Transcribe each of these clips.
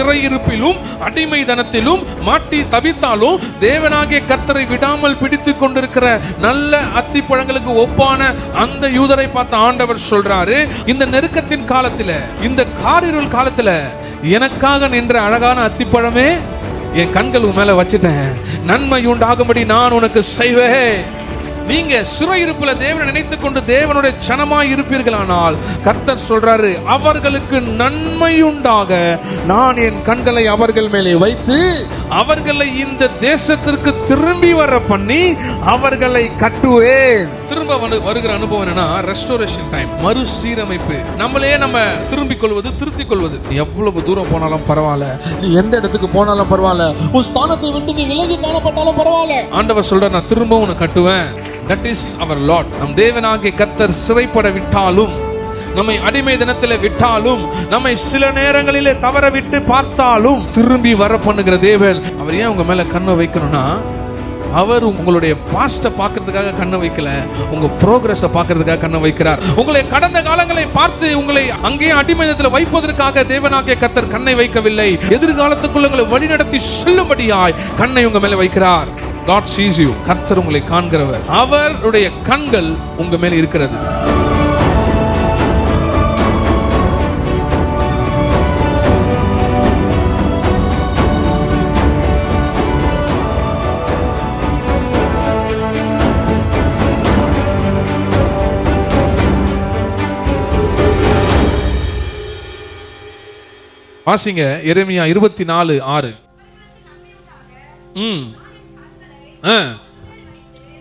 சிறையிருப்பிலும் அடிமைதனத்திலும் மாட்டி தவித்தாலும் தேவனாகிய கர்த்தரை விடாமல் பிடித்து கொண்டிருக்கிற நல்ல அத்திப்பழங்களுக்கு ஒப்பான அந்த யூதரை பார்த்த ஆண்டவர் சொல்றாரு, இந்த நெருக்கத்தின் காலத்துல, இந்த காரிருள் காலத்துல எனக்காக நின்ற அழகான அத்திப்பழமே, என் கண்கள் மேல வச்சுட்டேன், நன்மை உண்டாகும்படி நான் உனக்கு செய்வேன். நீங்க சிறையிருப்புல தேவனை நினைத்துக் கொண்டு தேவனுடைய சனமாய் இருப்பீர்களானால் கர்த்தர் சொல்றாரு, அவர்களுக்கு நன்மை உண்டாக நான் என் கண்களை அவர்கள் மேலே வைத்து அவர்களை இந்த தேசத்திற்கு திரும்பி வர பண்ணி அவர்களை கட்டுவேன். திரும்ப வருகிற அனுபவம் என்னன்னா ரெஸ்டோரேஷன் டைம், மறுசீரமைப்பு. நம்மளே நம்ம திரும்பிக் கொள்வது, திருத்திக் கொள்வது. எவ்வளவு தூரம் போனாலும் பரவாயில்ல, நீ எந்த இடத்துக்கு போனாலும் பரவாயில்ல, உன் ஸ்தானத்தை விட்டு நீ விலகி காணப்பட்டாலும் பரவாயில்ல, ஆண்டவர் சொல்ற நான் திரும்ப உன்னை கட்டுவேன். That is our Lord. நம் தேவனாகிய கர்த்தர் சிறைப்பட விட்டாலும், நம்மை அடிமை தினத்தில் விட்டாலும், நம்மை சில நேரங்களிலே தவற விட்டு பார்த்தாலும் திரும்பி வர பண்ணுகிற தேவன். அவர் ஏன் உங்க மேல கண்ணை வைக்கணும்னா, அவர் உங்களுடைய பாஸ்ட பார்க்கிறதுக்காக கண்ணை வைக்கல, உங்க ப்ரோக்ரஸை பார்க்கிறதுக்காக கண்ணை வைக்கிறார். உங்களை கடந்த காலங்களை பார்த்து உங்களை அங்கேயே அடிமையத்தில் வைப்பதற்காக தேவனாகிய கர்த்தர் கண்ணை வைக்கவில்லை, எதிர்காலத்துக்குள்ள உங்களை வழிநடத்தி செல்லும்படியாய் கண்ணை உங்க மேல வைக்கிறார். God sees you. கர்த்தர் உங்களை காண்கிறவர். அவருடைய கண்கள் உங்க மேல இருக்கிறது. வாசிங்க எரேமியா 24:6.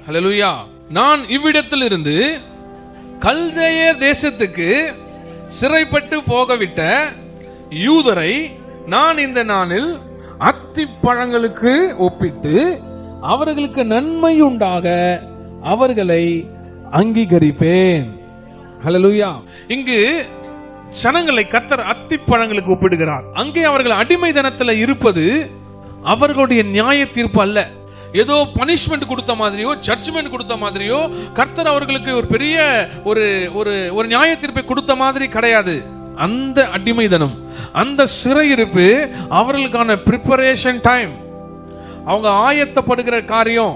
ஹல்லேலூயா. நான் இவ்விடத்திலிருந்து கல்தேயர் தேசத்துக்கு சிறைப்பட்டு போகவிட்ட யூதரை நான் இந்த நாளில் அத்திப்பழங்களுக்கு ஒப்பிட்டு அவர்களுக்கு நன்மை உண்டாக அவர்களை அங்கீகரிப்பேன். ஹல்லேலூயா. இங்கு ஜனங்களை கர்த்தர் அத்திப்பழங்களுக்கு ஒப்பிடுகிறார். அங்கே அவர்கள் அடிமைதனத்தில் இருப்பது அவர்களுடைய நியாய தீர்ப்பு அல்ல, ஏதோ பனிஷ்மெண்ட் கொடுத்த மாதிரியோ ஜட்ஜ்மெண்ட் கொடுத்த மாதிரியோ கர்த்தர் அவர்களுக்கு ஒரு பெரிய ஒரு நியாய தீர்ப்பை கொடுத்த மாதிரி கிடையாது. அந்த அடிமைதனம், அந்த சிறையிருப்பு அவர்களுக்கான ப்ரிப்பரேஷன் டைம். அவங்க ஆயத்தப்படுகிற காரியம்,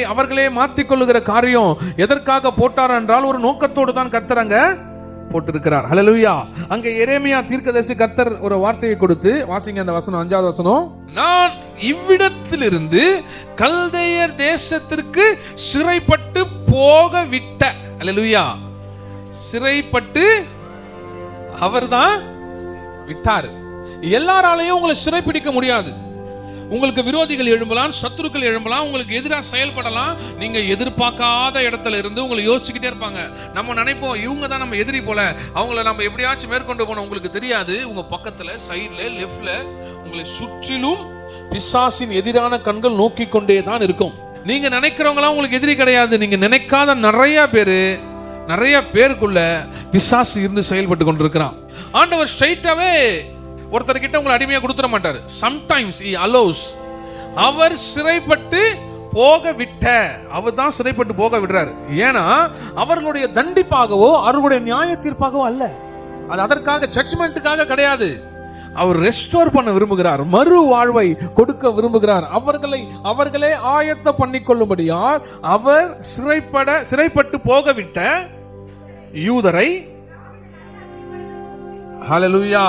அவர்களே மாற்றிக்கொள்ளுகிற காரியம் எதற்காக போட்டார் என்றால் ஒரு நோக்கத்தோடு தான் கர்த்தர் அங்க போட்டிருக்கிறார். ஹல்லேலூயா. அங்கே எரேமியா தீர்க்கதரிசி கர்த்தர் ஒரு வார்த்தையை கொடுத்து, வாசிங்க அந்த வசனம், 5வது வசனம். நான் இவ்விடத்திலிருந்து கல்தேயர் தேசத்திற்கு சிறைப்பட்டு போக விட்ட. ஹல்லேலூயா. சிறைப்பட்டு அவர்தான் விட்டார். எல்லாராலையும் உங்களை சிறைப்பிடிக்க முடியாது. உங்களுக்கு விரோதிகள் எழும்பலாம், சத்துருக்கள் எழும்பலாம், உங்களுக்கு எதிராக செயல்படலாம். நீங்க எதிர்பார்க்காத இடத்துல இருந்து உங்களை யோசிச்சுக்கிட்டே இருப்பாங்க. நம்ம நினைப்போம் இவங்க தான் நம்ம எதிரி போல, அவங்கள நம்ம எப்படியாச்சும் மேற்கொண்டு போனோம். உங்களுக்கு தெரியாது, உங்க பக்கத்துல சைட்ல லெஃப்ட்ல உங்களை சுற்றிலும் பிசாசின் எதிரான கண்கள் நோக்கி கொண்டே தான் இருக்கும். நீங்க நினைக்கிறவங்களாம் உங்களுக்கு எதிரி கிடையாது. நீங்க நினைக்காத நிறைய பேருக்குள்ள பிசாசு இருந்து செயல்பட்டு கொண்டிருக்கிறான். ஆண்டவர் ஸ்ட்ரைட்டாவே ஒருத்தர்கிட்ட உங்களை அடிமையா கொடுத்துட மாட்டார். Sometimes he allows. அவர் சிறைப்பட்டு போக விட்ட, அவர் தான் சிறைப்பட்டு போக விடுறாரு. ஏன்னா அவர்களுடைய தண்டிப்பாகவோ அவர்களுடைய நியாய தீர்ப்பாகவோ அல்ல, அது அதற்காக ஜட்ஜ்மெண்ட்டுக்காக கிடையாது. அவர் ரெஸ்டோர் பண்ண விரும்புகிறார், மறு வாழ்வை கொடுக்க விரும்புகிறார். அவர்களே ஆயத்த பண்ணிக்கொள்ளும்படியார் அவர் சிறைப்பட்டு போக விட்ட யூதரை, ஹல்லேலூயா,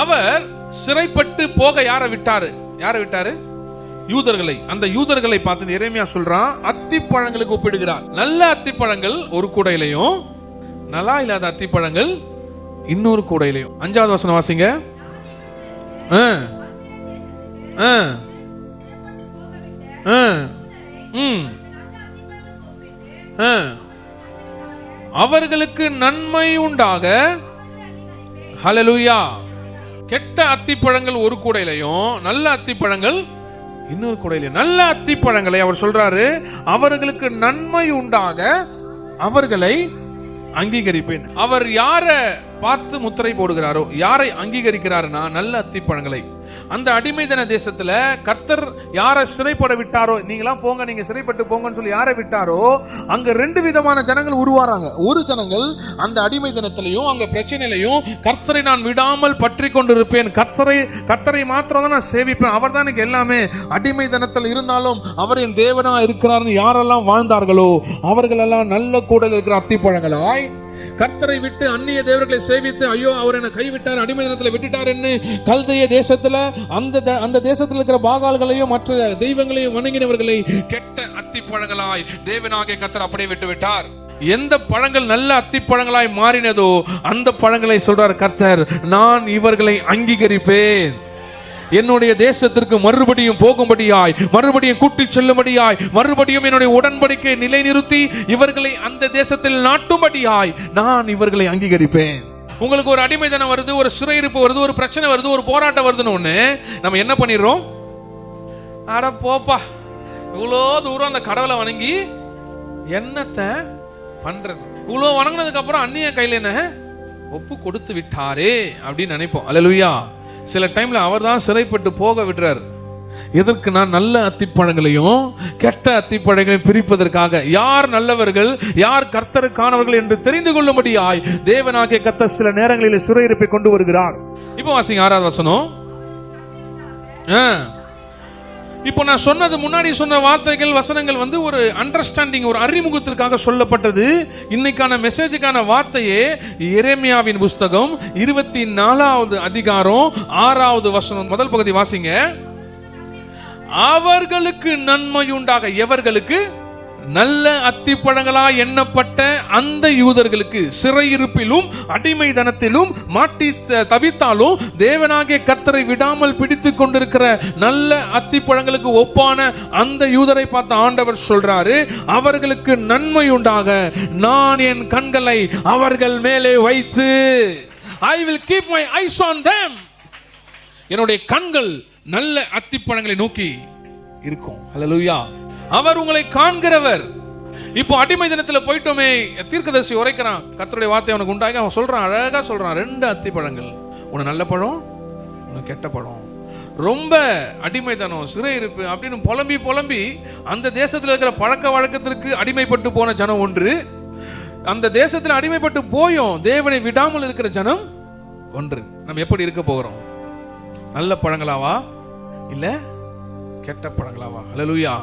அவர் சிறைப்பட்டு போக யாரை விட்டாரு? யூதர்களை. அந்த யூதர்களை பார்த்து எரேமியா சொல்றான், அத்திப்பழங்களுக்கு ஒப்பிடுகிறார். நல்ல அத்திப்பழங்கள் ஒரு கூடையிலையும், நல்லா இல்லாத அத்திப்பழங்கள் இன்னொரு கூடையிலையும். 5வது வசனம் வாசிங்க. அவர்களுக்கு நன்மை உண்டாக, ஹல்லேலூயா. கெட்ட அத்திப்பழங்கள் ஒரு கூடையிலையும், நல்ல அத்திப்பழங்கள் இன்னொரு கூடையிலையும். நல்ல அத்திப்பழங்களை அவர் சொல்றாரு, அவர்களுக்கு நன்மை உண்டாக அவர்களை அங்கீகரிப்பேன். அவர் யாரை பார்த்து முத்திரை போடுகிறாரோ, யாரை அங்கீகரிக்கிறாருன்னா நல்ல அத்திப்பழங்களை. அந்த அடிமைதன தேசத்துல கர்த்தர் யாரை சிறைப்பட விட்டாரோ, நீங்களாம் போங்க, நீங்க சிறைப்பட்டு போங்கன்னு சொல்லி யாரை விட்டாரோ, அங்க ரெண்டு விதமான ஜனங்கள் உருவாறாங்க. ஒரு ஜனங்கள் அந்த அடிமைதனத்திலையும் அங்க பிரச்சனையிலையும் கர்த்தரை நான் விடாமல் பற்றி கொண்டிருப்பேன், கர்த்தரை மாத்திரம் தான் நான் சேவிப்பேன், அவர் தான் எனக்கு எல்லாமே. அடிமைதனத்தில் இருந்தாலும் அவர் என் தேவனா இருக்கிறார்னு யாரெல்லாம் வாழ்ந்தார்களோ அவர்கள் எல்லாம் நல்ல கூடல் இருக்கிற அத்திப்பழங்களாய், கர்த்தரை விட்டு அந்நிய தேவர்களை சேவித்து ஐயோ அவர் என்னை கைவிட்டார், அடிமைதனத்தில் விட்டுட்டார் என்று கல்தைய தேசத்துல அந்த தேசத்தில் இருக்கிற பாகால்களையும் மற்ற தெய்வங்களையும் வணங்கினவர்களை கெட்ட அத்திப்பழங்களாய் தேவனாகிய கர்த்தர் அப்படியே விட்டு விட்டார். எந்த பழங்கள் நல்ல அத்திப்பழங்களாய் மாறினதோ அந்த பழங்களை சொல்றார் கர்த்தர், நான் இவர்களை அங்கீகரிப்பேன், என்னுடைய தேசத்திற்கு மறுபடியும் போகும்படியாய், மறுபடியும் கூட்டி செல்லும்படியாய், மறுபடியும் என்னுடைய உடன்படிக்கை நிலைநிறுத்தி இவர்களை அந்த தேசத்தில் நாட்டும்படியாய் நான் இவர்களை அங்கீகரிப்பேன். உங்களுக்கு ஒரு அடிமைதனம் வருது, ஒரு சிறையிருப்பு வருது, ஒரு பிரச்சனை வருது, ஒரு போராட்டம் வருதுன்னு ஒண்ணு நம்ம என்ன பண்ணிடுறோம்? அட போப்பா, இவ்வளோ தூரம் அந்த கடவுளை வணங்கி என்னத்தை பண்றது, இவ்வளோ வணங்கினதுக்கு அப்புறம் அந்நிய கையில என்ன ஒப்பு கொடுத்து விட்டாரே அப்படின்னு நினைப்போம். அல்லேலூயா. சில டைம்ல அவர் தான் சிறைப்பட்டு போக விடுறார். எதற்கு? நான் நல்ல அத்திப்பழங்களையும் கெட்ட அத்திப்பழங்களையும் பிரிப்பதற்காக. யார் நல்லவர்கள் யார் கர்த்தருக்கானவர்கள் என்று தெரிந்து கொள்ளும்படியாய் தேவனாகிய கர்த்தர் சில நேரங்களில் சிறையிருப்பை கொண்டு வருகிறார். இப்போ வாசிங்க 6வது வசனம். இப்போ நான் சொன்னது முன்னாடி சொன்ன வார்த்தைகள் வசனங்கள் ஒரு அண்டர்ஸ்டாண்டிங், ஒரு அறிமுகத்திற்காக சொல்லப்பட்டது. இன்னைக்கான மெசேஜுக்கான வார்த்தையே எரேமியாவின் புஸ்தகம் 24வது அதிகாரம் 6வது வசனம் முதல் பகுதி வாசிங்க. அவர்களுக்கு நன்மையுண்டாக, எவர்களுக்கு? நல்ல அத்திப்பழங்களா எண்ணப்பட்ட அந்த யூதர்களுக்கு, சிறையிருப்பிலும் அடிமைதனத்திலும் மாட்டி தவித்தாலும் தேவனாகிய கர்த்தரை விடாமல் பிடித்துக் கொண்டிருக்கிற நல்ல அத்திப்பழங்களுக்கு ஒப்பான அந்த யூதரை பார்த்த ஆண்டவர் சொல்றாரு, அவர்களுக்கு நன்மை உண்டாக நான் என் கண்களை அவர்கள் மேலே வைத்து, I will keep my eyes on them, என்னுடைய கண்கள் நல்ல அத்திப்பழங்களை நோக்கி இருக்கும். ஹல்லேலூயா. அவர் உங்களை காண்கிறவர். இப்போ அடிமை தினத்தில் போயிட்டோமே, தீர்க்கதரிசி உரைக்கிறான், கர்த்தருடைய வார்த்தை அவனுக்கு உண்டாகி அவன் சொல்றான், அழகா சொல்றான், 2 அத்திப்பழங்கள், ஒன்னு நல்ல பழம், ஒன்னு கெட்ட பழம். ரொம்ப அடிமைத்தனம், சிறையிருப்பு அப்படின்னு புலம்பி புலம்பி அந்த தேசத்தில் இருக்கிற பழக்க வழக்கத்திற்கு அடிமைப்பட்டு போன ஜனம் ஒன்று, அந்த தேசத்தில் அடிமைப்பட்டு போயும் தேவனை விடாமல் இருக்கிற ஜனம் ஒன்று. நம்ம எப்படி இருக்க போகிறோம்? நல்ல பழங்களாவா இல்ல கெட்ட பழங்களாவா? ஹல்லேலூயா.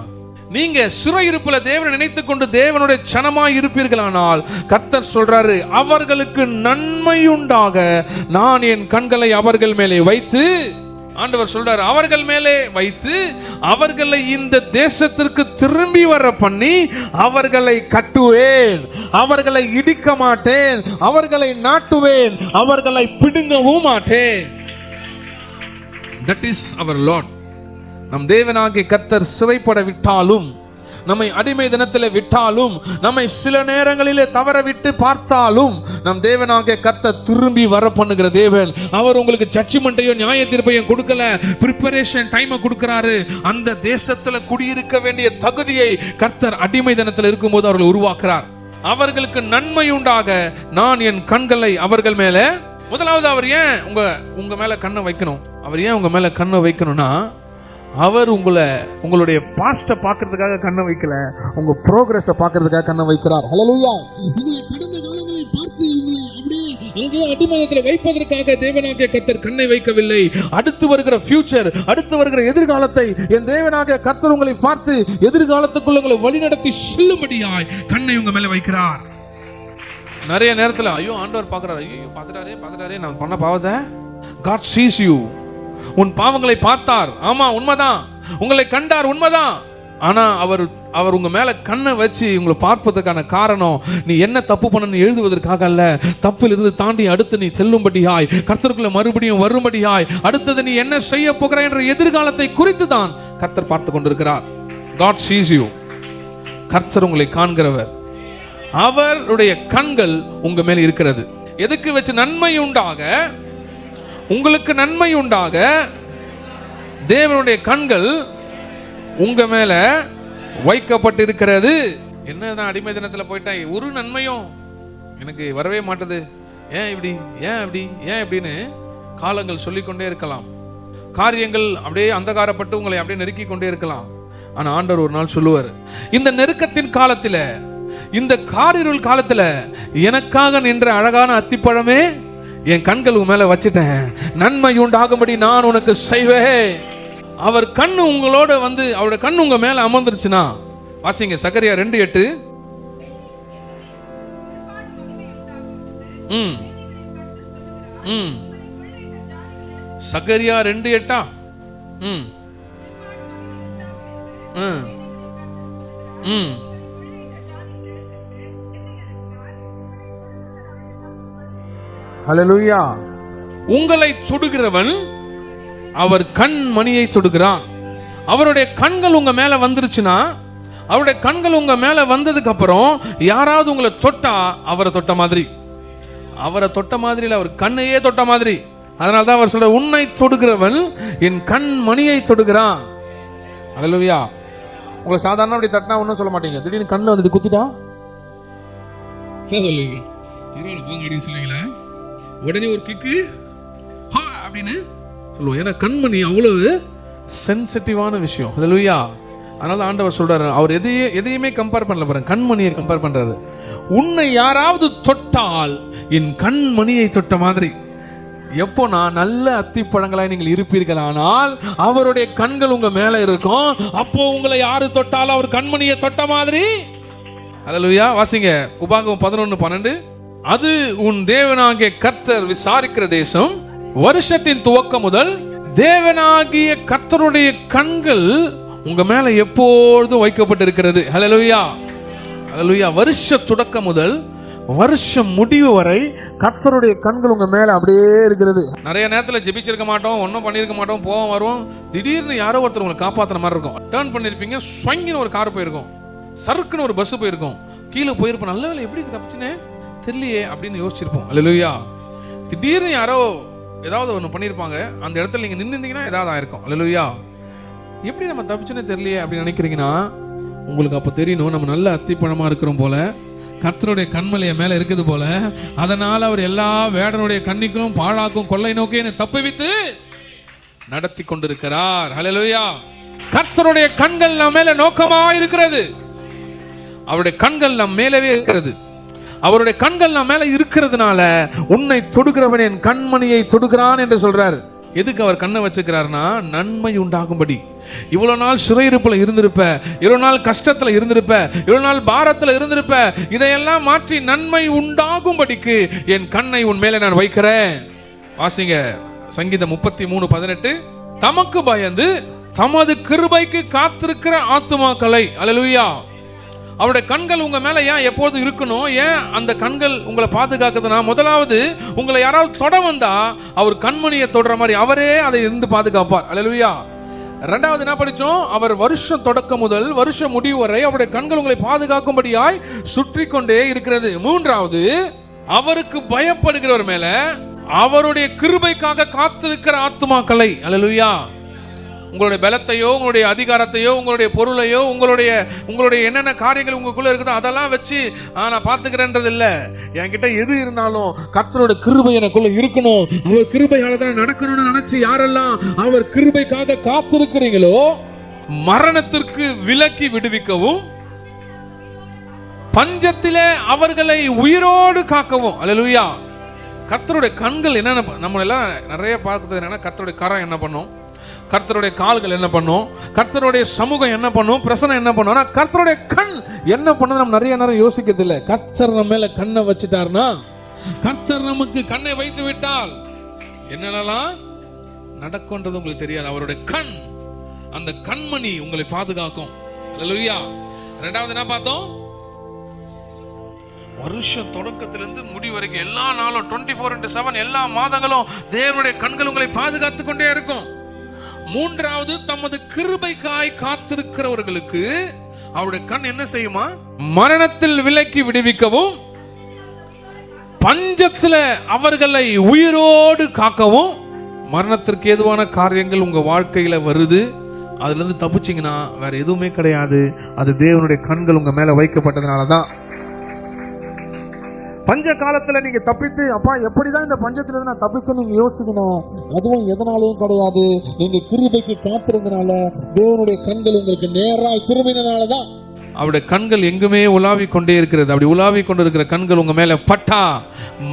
நீங்க சிறையிருப்புல தேவனை நினைத்துக் கொண்டு தேவனுடைய ஜனமாய் இருப்பீர்களானால் கர்த்தர் சொல்றாரு, அவர்களுக்கு நன்மையுண்டாக நான் என் கண்களை அவர்கள் மேலே வைத்து, ஆண்டவர் சொல்றாரு, அவர்கள் மேலே வைத்து அவர்களை இந்த தேசத்திற்கு திரும்பி வர பண்ணி அவர்களை கட்டுவேன், அவர்களை இடிக்க மாட்டேன், அவர்களை நாட்டுவேன், அவர்களை பிடுங்கவும் மாட்டேன். That is our Lord. நம் தேவனாகிய கர்த்தர் சிறைப்பட விட்டாலும், நம்மை அடிமை தினத்தில் விட்டாலும், நம்மை சில நேரங்களிலே தவற விட்டு பார்த்தாலும், நம் தேவனாகிய கர்த்தர் திரும்பி வர பண்ணுகிற தேவன். அவர் உங்களுக்கு ஜட்ஜ்மெண்ட்டையோ நியாய தீர்ப்பையும் கொடுக்கல, பிரிப்பரேஷன் டைமை கொடுக்கிறாரு. அந்த தேசத்துல குடியிருக்க வேண்டிய தகுதியை கர்த்தர் அடிமை தினத்தில் இருக்கும்போது அவர்கள் உருவாக்குறார். அவர்களுக்கு நன்மை உண்டாக நான் என் கண்களை அவர்கள் மேல, முதலாவது அவர் ஏன் உங்க மேல கண்ணை வைக்கணும்? அவர் ஏன் உங்க மேல கண்ணை வைக்கணும்னா, அவர் உங்களுடைய பாஸ்ட பார்க்கிறதுக்காக கண்ணை வைக்கல, உங்க ப்ரோக்ரஸை பார்க்கிறதுக்காக கண்ணை வைக்கிறார். ஹல்லேலூயா. உங்களை கடந்த காலங்களை பார்த்து உங்களை அப்படியே அங்கே அடிமையத்தில் வைப்பதற்காக தேவனாகிய கர்த்தர் கண்ணை வைக்கவில்லை. அடுத்து வருகிற ஃபியூச்சர், அடுத்து வருகிற எதிர்காலத்தை என் தேவனாகிய கர்த்தர் உங்களை பார்த்து எதிர்காலத்துக்குள்ள உங்களை வழிநடத்தி செல்லும்படியாய் கண்ணை உங்க மேல வைக்கிறார். நிறைய நேரத்தில் ஐயோ ஆண்டவர் பார்க்கிறார், ஐயோ பார்த்துட்டாரே நான் பண்ண பாவத்தை. God sees you. உன் பாவங்களை பார்த்தார், ஆமா உண்மைதான், உங்களை கண்டார், உண்மைதான். ஆனா அவர் உங்க மேல கண்ணை வச்சு உங்களை பார்ப்பதற்கான காரணம் நீ என்ன தப்பு பண்ணு எழுதுவதற்காக அல்ல, தப்பில் இருந்து தாண்டி அடுத்து நீ செல்லும்படியாய், கர்த்தருக்குள்ள மறுபடியும் வரும்படியாய், அடுத்தது நீ என்ன செய்ய போகிறாய் என்ற எதிர்காலத்தை குறித்து தான் கர்த்தர் பார்த்து கொண்டிருக்கிறார். God sees you. கர்த்தர் உங்களை காண்கிறவர். அவருடைய கண்கள் உங்க மேல் இருக்கிறது. எதுக்கு வச்சு? நன்மை உண்டாக, உங்களுக்கு நன்மை உண்டாக தேவனுடைய கண்கள் உங்க மேல வைக்கப்பட்டிருக்கிறது. என்னதான் அடிமை தினத்துல போயிட்டேன், ஒரு நன்மையும் எனக்கு வரவே மாட்டது, ஏன் இப்படி, ஏன் அப்படி, ஏன் இப்படின்னு காலங்கள் சொல்லிக்கொண்டே இருக்கலாம். காரியங்கள் அப்படியே அந்தகாரப்பட்டு உங்களை அப்படியே நெருக்கி கொண்டே இருக்கலாம். ஆனா ஆண்டவர் ஒரு நாள் சொல்லுவார், இந்த நெருக்கத்தின் காலத்துல, இந்த காரிருள் காலத்துல எனக்காக நின்ற அழகான அத்திப்பழமே என் கண்கள் உன் மேல வச்சுட்டேன், நன்மை உண்டாகும்படி நான் உனக்கு செய்வேன். அவர் கண்ணு உங்களோட வந்து, அவருடைய கண்ணு உங்க மேல அமர்ந்துருச்சுன்னா, வாசிங்க சகரியா 2:8. சகரியா 2:8. ஹல்லேலூயா. உங்களை சுடுகிறவன் அவர் கண் மணியை சுடுகிறான். அவருடைய கண்கள் உங்க மேல வந்துருச்சுன்னா, அவருடைய கண்கள் உங்க மேல வந்ததுக்கு அப்புறம் யாராவது உங்களை தொட்டா அவரை தொட்ட மாதிரி, அவரை தொட்ட மாதிரி இல்ல, அவர் கண்ணையே தொட்ட மாதிரி. அதனால தான் அவர் சொல்ற, உன்னை தொடுகிறவன் என் கண் மணியை தொடுகிறான். ஹல்லேலூயா. உங்களை சாதாரண அப்படி தட்டினா ஒன்றும் சொல்ல மாட்டீங்க, திடீர்னு கண்ணில் வந்துட்டு குத்திட்டா என்ன சொல்லுவீங்க? பரவாயில்ல போங்க அப்படின்னு சொல்லுவீங்களா? உடனே ஒரு கிக்கு அப்படின்னு சொல்லுவோம். ஏன்னா கண்மணி அவ்வளவு சென்சிட்டிவான விஷயம். ஹல்லேலூயா. அதனால ஆண்டவர் சொல்றாரு, அவர் எதையுமே கம்பேர் பண்ணல பாருங்க, கண்மணியை கம்பேர் பண்றாரு. உன்னை யாராவது தொட்டால் என் கண்மணியை தொட்ட மாதிரி. எப்போனா நல்ல அத்திப்பழங்களாய் நீங்கள் இருப்பீர்கள், ஆனால் அவருடைய கண்கள் உங்க மேல இருக்கும். அப்போ உங்களை யாரு தொட்டாலும் அவர் கண்மணியை தொட்ட மாதிரி. ஹல்லேலூயா. வாசிங்க உபாகமம் 11:12. அது உன் தேவனாகிய கர்த்தர் விசாரிக்கிற தேசம், வருஷத்தின் துவக்கம் முதல் தேவனாகிய கர்த்தருடைய கண்கள் உங்க மேல எப்பொழுது வைக்கப்பட்டிருக்கிறது. ஹல்லேலூயா. ஹல்லேலூயா. வருஷ தொடக்கம் முதல் வருஷம் முடிவு வரை கர்த்தருடைய கண்கள் உங்க மேல அப்படியே இருக்கிறது. நிறைய நேரத்தில் ஜெபிச்சிருக்க மாட்டோம், ஒன்றும் பண்ணியிருக்க மாட்டோம், போவோம் வருவோம், திடீர்னு யாரோ ஒருத்தர் உங்களை காப்பாற்றுற மாதிரி இருக்கும். டேர்ன் பண்ணியிருப்பீங்க, ஸ்வங்கின்னு ஒரு கார் போயிருக்கும், சறுக்குன்னு ஒரு பஸ் போயிருக்கும், கீழே போயிருப்போம், நல்ல வேலை எப்படி இது தப்பிச்சுனே தெரியலையே அப்படின்னு யோசிச்சிருப்போம். அல்லேலூயா. திடீர்னு யாரோ ஏதாவது ஒன்று பண்ணியிருப்பாங்க, அந்த இடத்துல நீங்கள் நின்றுந்தீங்கன்னா ஏதாவது ஆயிருக்கும். அல்லேலூயா. எப்படி நம்ம தப்பிச்சுனே தெரியலையே அப்படின்னு நினைக்கிறீங்கன்னா, உங்களுக்கு அப்போ தெரியணும் நம்ம நல்ல அத்திப்பழமாக இருக்கிறோம் போல, கர்த்தருடைய கண்மலைய மேல இருக்குது போல. அதனால அவர் எல்லா வேடனுடைய கண்ணிக்கும் பாழாக்கும் கொள்ளை நோக்கி என்னை தப்புவித்து நடத்தி கொண்டிருக்கிறார். ஹல்லேலூயா. கர்த்தருடைய கண்கள் நம்ம மேல நோக்கமா இருக்கிறது. அவருடைய கண்கள் நம் மேலவே இருக்கிறது. அவருடைய கண்கள் நம்ம மேல இருக்கிறதுனால உன்னை தொடுகிறவன் என் கண்மணியை தொடுகிறான் என்று சொல்றார். எதுக்கு அவர் கண்ணை வச்சுக்கிறார்னா, நன்மை உண்டாகும்படி. இவ்வளவு நாள் சிறையிருப்புல இருந்திருப்ப, இவ்வளவு நாள் கஷ்டத்துல இருந்திருப்ப, இவ்வளவு நாள் பாரத்துல இருந்திருப்ப, இதையெல்லாம் மாற்றி நன்மை உண்டாகும்படிக்கு என் கண்ணை உன் மேல நான் வைக்கிறேன். வாசிங்க சங்கீதம் 33:18. தமக்கு பயந்து தமது கிருபைக்கு காத்திருக்கிற ஆத்துமாக்களை. அல்லேலூயா. அவருடைய கண்கள் உங்க மேல ஏன் எப்போது இருக்கணும்? ஏன் அந்த கண்கள் உங்களை பாதுகாக்குதுன்னா, முதலாவது உங்களை யாராவது தொட வந்தா அவர் கண்மணியை தொடுற மாதிரி அவரே அதை இருந்து பாதுகாப்பார். அல்லேலூயா. இரண்டாவது என்ன படிச்சோம்? அவர் வருஷம் தொடக்கம் முதல் வருஷம் முடிவு வரை அவருடைய கண்கள் உங்களை பாதுகாக்கும்படியாய் சுற்றி கொண்டே இருக்கிறது. மூன்றாவது, அவருக்கு பயப்படுகிறவர் மேல அவருடைய கிருபைக்காக காத்திருக்கிற ஆத்துமாக்களை. அல்லேலூயா. உங்களுடைய பலத்தையோ, உங்களுடைய அதிகாரத்தையோ, உங்களுடைய பொருளையோ, உங்களுடைய என்னென்ன காரியங்கள் உங்களுக்குள்ள இருக்குதோ அதெல்லாம் வச்சு நான் பார்த்துக்கிறேன்றது இல்லை. என்கிட்ட எது இருந்தாலும் கர்த்தரோட கிருபை எனக்குள்ள இருக்கணும், அவர் கிருபையால தான் நடக்கணும்னு நினைச்சு யாரெல்லாம் அவர் கிருபைக்காக காத்திருக்கிறீங்களோ, மரணத்திற்கு விலக்கி விடுவிக்கவும், பஞ்சத்திலே அவர்களை உயிரோடு காக்கவும். அல்லேலூயா. கர்த்தருடைய கண்கள் என்னென்ன, நம்ம எல்லாம் நிறைய பார்க்கிறது என்னன்னா, கர்த்தருடைய கரம் என்ன பண்ணும், கர்த்தருடைய கால்கள் என்ன பண்ணும், கர்த்தருடைய சமூகம் என்ன பண்ணும், பிரசனம் என்ன பண்ணும். ஆனால் கர்த்தருடைய கண் என்ன பண்ணது நம்ம நிறைய நேரம் யோசிக்கிறது இல்லை. கர்த்தர் நம்ம மேல கண்ணை வச்சுட்டார்னா, கர்த்தர் நமக்கு கண்ணை வைத்து விட்டால் என்னென்னலாம் நடக்கும்ன்றது உங்களுக்கு தெரியாது. அவருடைய கண், அந்த கண்மணி உங்களை பாதுகாக்கும். அல்லேலூயா. இரண்டாவது என்ன பார்த்தோம்? வருஷம் தொடக்கத்திலிருந்து முடி வரைக்கும் எல்லா நாளும் 24/7 எல்லா மாதங்களும் தேவனுடைய கண்கள் உங்களை பாதுகாத்து கொண்டே இருக்கும். மூன்றாவது, தமது கிருபைக்காய் காத்திருக்கிறவர்களுக்கு அவருடைய கண் என்ன செய்யுமா? மரணத்தில் விலக்கி விடுவிக்கவும், பஞ்சத்தில் அவர்களை உயிரோடு காக்கவும். மரணத்திற்கு ஏதுவான காரியங்கள் உங்க வாழ்க்கையில வருது, அதுல இருந்து தப்பிச்சிங்கன்னா வேற எதுவுமே கிடையாது. அது தேவனுடைய கண்கள் உங்க மேல வைக்கப்பட்டதுனால தான். பஞ்ச காலத்துல நீங்க தப்பித்து அப்பா எப்படிதான் இந்த பஞ்சத்துல இருந்து நான் தப்பிச்சேன்னு நீங்க யோசிக்கணும். அதுவும் எதனாலையும் கிடையாது, நீங்க கிருபைக்கு காத்திருந்தனால, தேவனுடைய கண்கள் உங்களுக்கு நேராய் திரும்பினனாலதான். அவருடைய கண்கள் எங்குமே உலாவி கொண்டே இருக்கிறது. அப்படி உலாவி கொண்டிருக்கிற கண்கள் உங்க மேல பட்டா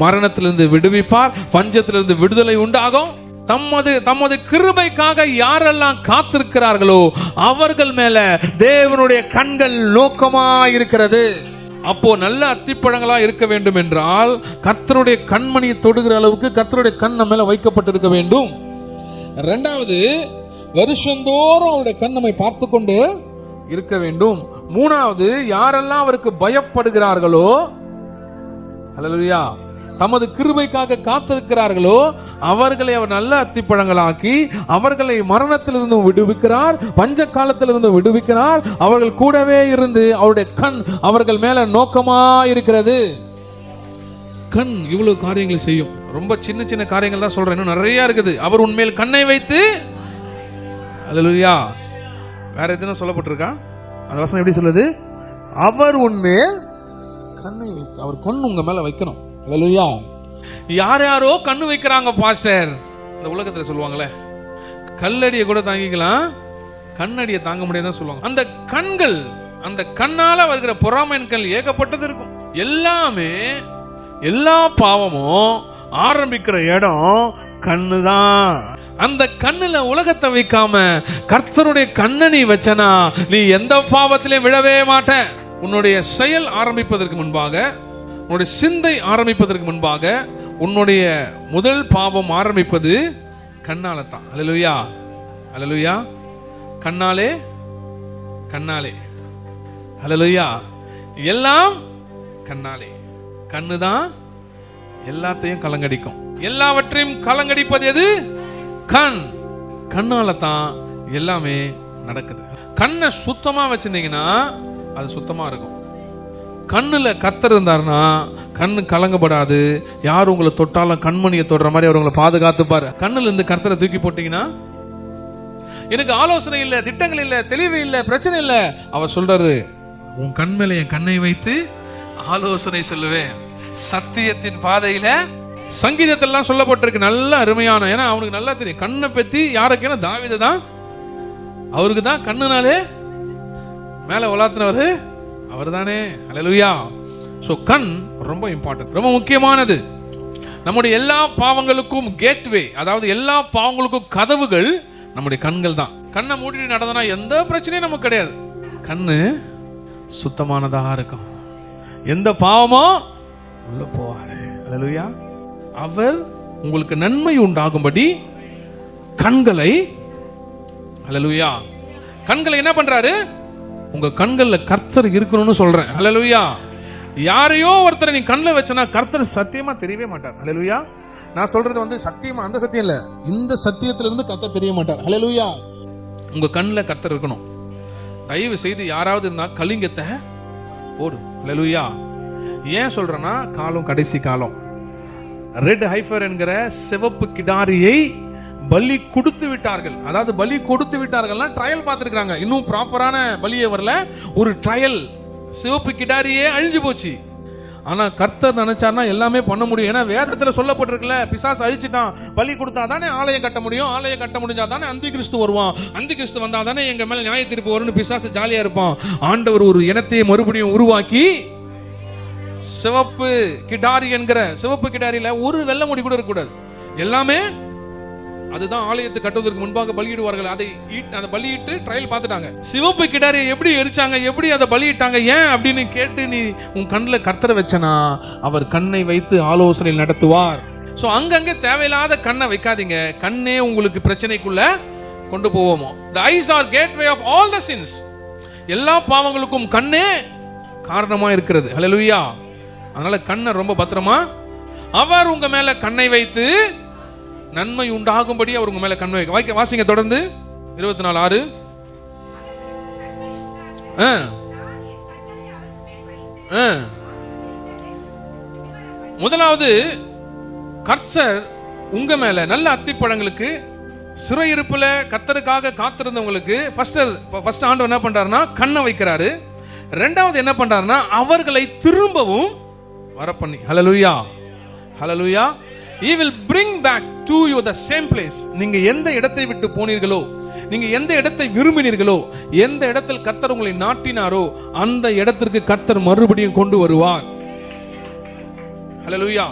மரணத்திலிருந்து விடுவிப்பார், பஞ்சத்திலிருந்து விடுதலை உண்டாகும். தமது கிருபைக்காக யாரெல்லாம் காத்திருக்கிறார்களோ அவர்கள் மேல தேவனுடைய கண்கள் நோக்கமா இருக்கிறது. அப்போ நல்ல அத்திப்பழங்களா இருக்க வேண்டும் என்றால் கர்த்தருடைய கண்மணியை தொடுகிற அளவுக்கு கர்த்தருடைய கண் நம்ம மேல வைக்கப்பட்டிருக்க வேண்டும். இரண்டாவது, வருஷந்தோறும் அவருடைய கண் நம்மை பார்த்து கொண்டு இருக்க வேண்டும். மூணாவது, யாரெல்லாம் அவருக்கு பயப்படுகிறார்களோ, ஹல்லேலூயா, தமது கிருபைக்காக காத்திருக்கிறார்களோ அவர்களை அவர் நல்ல அத்திப்பழங்களாக்கி அவர்களை மரணத்திலிருந்து விடுவிக்கிறார், பஞ்ச காலத்திலிருந்து விடுவிக்கிறார். அவர்கள் கூடவே இருந்து அவருடைய கண் அவர்கள் மேல நோக்கமா இருக்கிறது. கண் இவ்வளவு காரியங்களை செய்யும். ரொம்ப சின்ன சின்ன காரியங்கள் தான் சொல்றேன், இன்னும் நிறைய இருக்குது. அவர் உண்மையில் கண்ணை வைத்து, ஹல்லேலூயா, வேற எதுவும் சொல்லப்பட்டிருக்கா? அந்த வசனம் எப்படி சொல்லுது? அவர் உண்மையில் கண்ணை வைத்து, அவர் கண் உங்க மேல வைக்கணும். ஹல்லேலூயா. யார் யாரோ கண்ணு வைக்கிறாங்க பாஸ்டர். இந்த உலகத்துல சொல்லுவாங்களே, கல்லடியை கூட தாங்கிக்கலாம், கண்ணடியை தாங்க முடியாதுன்னு சொல்லுவாங்க. அந்த கண்கள், அந்த கண்ணால வருகிற பொறாமைகள் ஏகப்பட்டது இருக்கும். எல்லாமே, எல்லா பாவமும் ஆரம்பிக்கிற இடம் கண்ணுதான். அந்த கண்ணுல உலகத்தை வைக்காம கர்த்தருடைய கண்ணை நீ வச்சனா நீ எந்த பாவத்திலையும் விழவே மாட்ட. உன்னுடைய செயல் ஆரம்பிப்பதற்கு முன்பாக, உன்னுடைய சிந்தை ஆரம்பிப்பதற்கு முன்பாக உன்னுடைய முதல் பாவம் ஆரம்பிப்பது கண்ணால தான். ஹல்லேலூயா, ஹல்லேலூயா. கண்ணாலே, கண்ணாலே, ஹல்லேலூயா. எல்லாம் கண்ணாலே. கண்ணு தான் எல்லாத்தையும் கலங்கடிக்கும். எல்லாவற்றையும் கலங்கடிப்பது எது? கண். கண்ணால தான் எல்லாமே நடக்குது. கண்ணை சுத்தமா வச்சிருந்தீங்கன்னா அது சுத்தமா இருக்கும். கண்ணுல கர்த்தர் இருந்தாருன்னா கண்ணு கலங்கப்படாது. யார் உங்களை தொட்டாலும் கண்மணியை தொடுற மாதிரி அவர் உங்களை பாதுகாத்துப்பாரு. கண்ணுல இருந்து கர்த்தரை தூக்கி போட்டீங்கன்னா, எனக்கு ஆலோசனை இல்லை, திட்டங்கள் இல்லை, தெளிவு இல்லை, பிரச்சனை இல்லை, அவர் சொல்றாரு, உன் கண் மேல என் கண்ணை வைத்து ஆலோசனை சொல்லுவேன். சத்தியத்தின் பாதையில சங்கீதத்திலாம் சொல்லப்பட்டிருக்கு. நல்ல அருமையான, ஏன்னா அவனுக்கு நல்லா தெரியும் கண்ணை பத்தி. யாருக்குன்னா தாவீது தான், அவருக்கு தான் கண்ணுனாலே மேல உலாத்தினவர் அவர் தானே. ஹல்லேலூயா. சோ கண் ரொம்ப இம்பார்ட்டன்ட், ரொம்ப முக்கியமானது. நம்முடைய எல்லா பாவங்களுக்கும் கேட்வே, அதாவது எல்லா பாவங்களுக்கும் கதவுகள் நம்முடைய கண்கள் தான். கண்ணை மூடிட்டு நடந்தனா எந்த பிரச்சனையும் நமக்கு கிடையாது. கண்ணு சுத்தமானதாக இருக்கும், எந்த பாவமும் உள்ள போவாது. ஹல்லேலூயா. அவர் உங்களுக்கு நன்மை உண்டாகும்படி கண்களை, ஹல்லேலூயா, கண்களை என்ன பண்றாரு? உங்க கண்கள்ல கர்த்தர் இருக்கணும்னு சொல்றேன். ஹல்லேலூயா. யாரையோ ஒருத்தரை நீ கண்ணில் வச்சனா கர்த்தர் சத்தியமா தெரியவே மாட்டார். ஹல்லேலூயா. நான் சொல்றது சத்தியமா அந்த சத்தியம் இல்ல, இந்த சத்தியத்திலிருந்து கர்த்தர் தெரிய மாட்டார். ஹல்லேலூயா. உங்க கண்ணில் கர்த்தர் இருக்கணும். தயவு செய்து யாராவது இருந்தா கலிங்கத்தை போடு. ஹல்லேலூயா. ஏன் சொல்றேன்னா, காலம் கடைசி காலம். ரெட் ஹைஃபர் என்கிற சிவப்பு கிடாரியை பலி கொடுத்து விட்டார்கள். அதாவது பலி கொடுத்து விட்டார்கள்னா ட்ரையல் பார்த்துருக்காங்க, இன்னும் ப்ராப்பரான பலியே வரல. ஒரு ட்ரையல், சிவப்பு கிடாரியே அழிஞ்சு போச்சு. ஆனா கர்த்தர் நினைச்சார்னா எல்லாமே பண்ண முடியும். ஏன்னா வேதத்துல சொல்லப்பட்டிருக்குல்ல, பிசாசு அழிச்சிட்டான், பலி கொடுத்தா தானே ஆலயம் கட்ட முடியும், ஆலயம் கட்ட முடிஞ்சா தானே அந்தி கிறிஸ்து வருவான், அந்தி கிறிஸ்து வந்தா தானே எங்க மேல நியாய தீர்ப்பு வரும்னு பிசாசு ஜாலியா இருப்பான். ஆண்டவர் ஒரு இனத்தை மறுபடியும் உருவாக்கி சிவப்பு கிடாரி என்கிற, சிவப்பு கிடாரியில ஒரு வெள்ளை முடி கூட இருக்கக்கூடாது, எல்லாமே அதுதான் ஆலயத்தை கட்டுவதற்கு முன்பாக பலியிடுவார்கள். அதை பலியிட்டு ட்ரையல் பார்த்துட்டாங்க. சிவப்பு கிடாரியை எப்படி எரிச்சாங்க, எப்படி அதை பலியிட்டாங்க, ஏன் அப்படின்னு கேட்டு நீ உன் கண்ணில் கர்த்தரை வச்சனா அவர் கண்ணை வைத்து ஆலோசனை நடத்துவார். ஸோ அங்கங்கே தேவையில்லாத கண்ணை வைக்காதீங்க. கண்ணே உங்களுக்கு பிரச்சனைக்குள்ள கொண்டு போவோமோ. The eyes are gateway of all the sins. எல்லா பாவங்களுக்கும் கண்ணே காரணமா இருக்கிறது. ஹல்லேலூயா. அதனால கண்ணை ரொம்ப பத்திரமா, அவர் உங்க மேல கண்ணை வைத்து நன்மை உண்டாகும்படி அவர் உங்க மேல கண்ணை வைக்க. வாசிங்க தொடர்ந்து 24:6. முதலாவது, கர்த்தர் உங்க மேல நல்ல அத்திப்பழங்களுக்கு, சிறையிருப்புல கர்த்தருக்காக காத்திருந்தவங்களுக்கு ஃபர்ஸ்ட் ஆண்டவர் என்ன பண்றாருன்னா கண்ணை வைக்கிறாரு. ரெண்டாவது என்ன பண்றாருன்னா அவர்களை திரும்பவும் வர பண்ணி. ஹல்லேலூயா, ஹல்லேலூயா. He will bring back to you the same place. நீங்க எந்த இடத்தை விட்டு போனீர்களோ, நீங்க எந்த இடத்தை விரும்பினீர்களோ, எந்த இடத்தில் கர்த்தர் உங்களை நாட்டினாரோ அந்த இடத்திற்கு கர்த்தர் மறுபடியும் கொண்டு வருவார். ஹல்லேலூயா.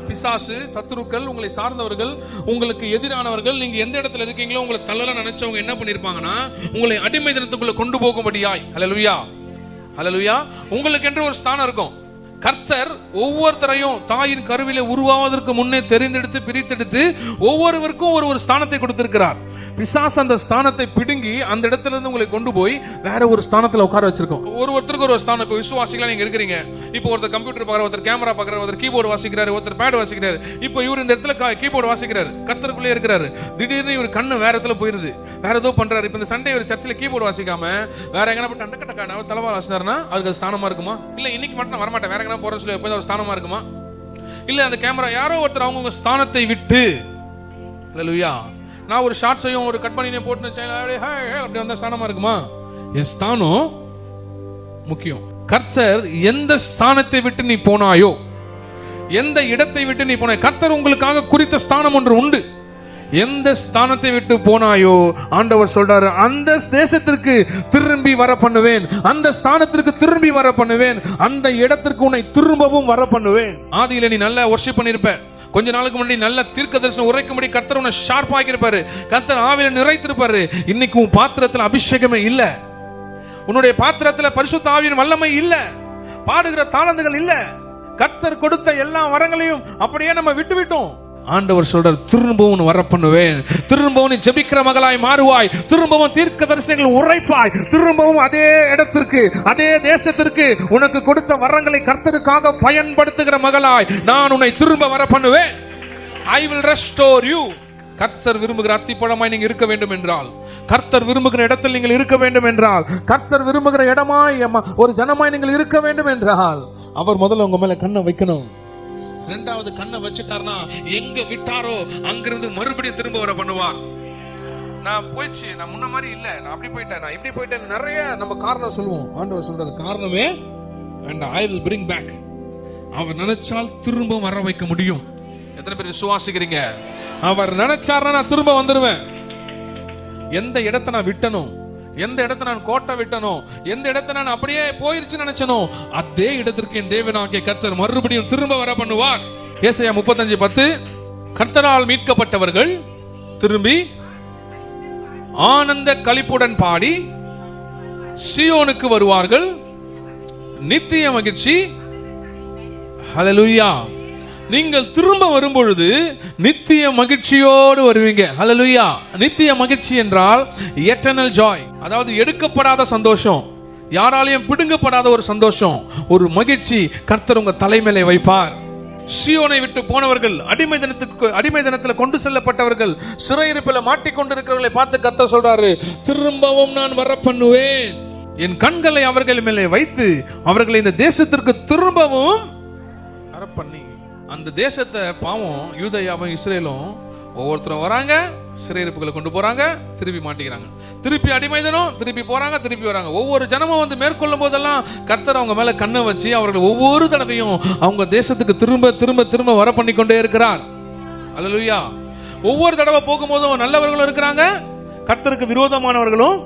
பிசாசு, சத்துருக்கள், உங்களை சார்ந்தவர்கள், உங்களுக்கு எதிரானவர்கள், நீங்க எந்த இடத்துல இருக்கீங்களோ உங்களை தள்ளல நினைச்சவங்க என்ன பண்ணிருப்பாங்கன்னா உங்களை அடிமை தினத்துக்குள்ள கொண்டு போகும்படியாய். ஹல்லேலூயா, ஹல்லேலூயா. உங்களுக்கு என்று ஒரு ஸ்தானம் இருக்கும். கர்த்தர் ஒவ்வொருத்தரையும் தாயின் கருவிலே உருவாவதற்கு முன்னே தெரிந்தெடுத்து பிரித்தெடுத்து ஒவ்வொருவருக்கும் ஒரு ஸ்தானத்தை கொடுத்திருக்கிறார். பிசாசு அந்த ஸ்தானத்தை பிடுங்கி அந்த இடத்துல இருந்து உங்களை கொண்டு போய் வேற ஒரு ஸ்தானத்துல உட்கார வச்சிருக்கோம். ஒருத்தருக்கு ஒரு ஸ்தானம். இப்போ விசுவாசிகளா நீங்க இருக்கிறீங்க. இப்போ ஒருத்தர் கம்ப்யூட்டர் பார்க்கற, ஒருத்தர் கேமரா பார்க்கற, ஒருத்தர் கீபோர்டு வாசிக்கிறாரு, ஒருத்தர் பேட் வாசிக்கிறாரு. இப்போ இவர் இந்த இடத்துல கீபோர்டு வாசிக்கிறாரு, கர்த்தருக்குள்ளே இருக்கிறாரு. திடீர்னு இவர் கண்ணு வேற இடத்துல போயிருது, வேற ஏதோ பண்றாரு. இப்போ இந்த சண்டே ஒரு சர்ச்சில் கீபோர்டு வாசிக்காம வேற எங்கன்னா போய் டண்டக்கட்ட தலைவா வாசினாருன்னா அதுக்கு ஸ்தானமா இருக்குமா? இல்ல இன்னைக்கு மட்டும் நான் வரமாட்டேன், வேற எங்கன்னா போறேன்னு சொல்லி எப்போது ஒரு ஸ்தானமா இருக்குமா? இல்ல அந்த கேமரா யாரோ ஒருத்தர் அவங்க ஸ்தானத்தை விட்டு. ஹல்லேலூயா. நான் ஒரு ஷார்ட்ஸையும் ஒரு கட் பண்ணி போட்டு அப்படி வந்தா ஸ்தானமா இருக்குமா? என் ஸ்தானம் முக்கியம். கர்த்தர் எந்த ஸ்தானத்தை விட்டு நீ போனாயோ, எந்த இடத்தை விட்டு நீ போனாய், கர்த்தர் உங்களுக்காக குறித்த ஸ்தானம் ஒன்று உண்டு. எந்த ஸ்தானத்தை விட்டு போனாயோ ஆண்டவர் சொல்றாரு, அந்த தேசத்திற்கு திரும்பி வர பண்ணுவேன், அந்த ஸ்தானத்திற்கு திரும்பி வர பண்ணுவேன், அந்த இடத்திற்கு உன்னை திரும்பவும் வர பண்ணுவேன். ஆதியில நீ நல்லா வொர்ஷிப் பண்ணிருப்ப, கொஞ்ச நாளுக்கு முன்னாடி நல்ல தீர்க்கதரிசனம் உரைக்கும்படி கர்த்தர் உன்னை ஷார்ப் ஆக்கியிருப்பாரு, கர்த்தர் ஆவியில நிறைத்திருப்பாரு. இன்னைக்கு உன் பாத்திரத்துல அபிஷேகமே இல்ல, உன்னுடைய பாத்திரத்துல பரிசுத்த ஆவியின் வல்லமை இல்ல, பாடுகிற தாளந்துகள் இல்ல, கர்த்தர் கொடுத்த எல்லா வரங்களையும் அப்படியே நம்ம விட்டு விட்டோம். ஆண்டவர் சொல்றார், திரும்பவும் வர பண்ணுவேன், திரும்பவும் ஜெபிக்கிற மகளாய் மாறுவாய், திரும்பவும் தீர்க்க தரிசனங்கள் உரைப்பாய், திரும்பவும் அதே இடத்திற்கு அதே தேசத்திற்கு உனக்கு கொடுத்த வரங்களை கர்த்தருக்காக பயன்படுத்துகிற மகளாய் நான் உன்னை திரும்ப வர பண்ணுவேன். I will restore you. கர்த்தர் விரும்புகிற அத்திப்பழமாய் நீங்க இருக்க வேண்டும் என்றால், கர்த்தர் விரும்புகிற இடத்தில் நீங்கள் இருக்க வேண்டும் என்றால், கர்த்தர் விரும்புகிற இடமாய் ஒரு ஜனமாய் நீங்கள் இருக்க வேண்டும் என்றால் அவர் முதல்ல உங்க மேல கண்ணை வைக்கணும். இரண்டாவது கண்ணை வச்சுட்டார்னா எங்க விட்டாரோ அங்கிருந்து மறுபடியும் திரும்ப வர பண்ணுவார். நான் போயிடுச்சு, நான் முன்ன மாதிரி இல்ல, நான் அப்படி போயிட்டேன், நான் இப்படி போயிட்டேன், நிறைய நம்ம காரணம் சொல்லுவோம். ஆண்டவர் சொல்றது காரணமே and I will bring back. அவர் நினைச்சால் திரும்ப வர வைக்க முடியும். எத்தனை பேர் விசுவாசிக்கிறீங்க? அவர் நினைச்சார்னா நான் திரும்ப வந்துருவேன். எந்த இடத்தை நான் விட்டனோ, எந்த இடத்தை நான் கோட்டை விட்டனோ, எந்த இடத்தை நான் அப்படியே போயிருச்சு நினைச்சனோ அதே இடத்திற்கு என் தேவனாகிய கர்த்தர் மறுபடியும் திரும்ப வர பண்ணுவார். ஏசாயா 35:10, கர்த்தரால் மீட்கப்பட்டவர்கள் திரும்பி ஆனந்த களிப்புடன் பாடி சீயோனுக்கு வருவார்கள், நித்திய மகிழ்ச்சி. ஹல்லேலூயா. நீங்கள் திரும்ப வரும்பொழுது நித்திய மகிழ்ச்சியோடு வருவீங்க. ஹல்லேலூயா. நித்திய மகிழ்ச்சி என்றால் எட்டர்னல் ஜாய், அதாவது எடுக்கப்படாத சந்தோஷம், யாராலையும் பிடுங்கப்படாத ஒரு சந்தோஷம், ஒரு மகிழ்ச்சி கர்த்தர் உங்க தலைமையிலே வைப்பார். சீயோனை விட்டு போனவர்கள், அடிமை தினத்தில் கொண்டு செல்லப்பட்டவர்கள், சிறையிருப்பில் மாட்டிக்கொண்டிருக்கிறவர்களை பார்த்து கர்த்தர் சொல்றாரு, திரும்பவும் நான் வர பண்ணுவேன், என் கண்களை அவர்கள் மேலே வைத்து அவர்களை இந்த தேசத்திற்கு திரும்பவும் வர பண்ணி. அந்த தேசத்தை பாவம் யூதேயாவும் இஸ்ரேலும் ஒவ்வொருத்தரும் வராங்க, சிறையிருப்புகளை கொண்டு போறாங்க, திருப்பி மாட்டிக்கிறாங்க, திருப்பி அடிமைதனம், திருப்பி போறாங்க, திருப்பி வராங்க. ஒவ்வொரு ஜனமும் வந்து மேற்கொள்ளும் போதெல்லாம் கர்த்தர் அவங்க மேல கண்ணை வச்சு அவர்கள் ஒவ்வொரு தடவையும் அவங்க தேசத்துக்கு திரும்ப திரும்ப திரும்ப வர பண்ணி கொண்டே இருக்கிறார். அல்லேலூயா. ஒவ்வொரு தடவை போகும்போதும் நல்லவர்களும் இருக்கிறாங்க, கர்த்தருக்கு விரோதமானவர்களும்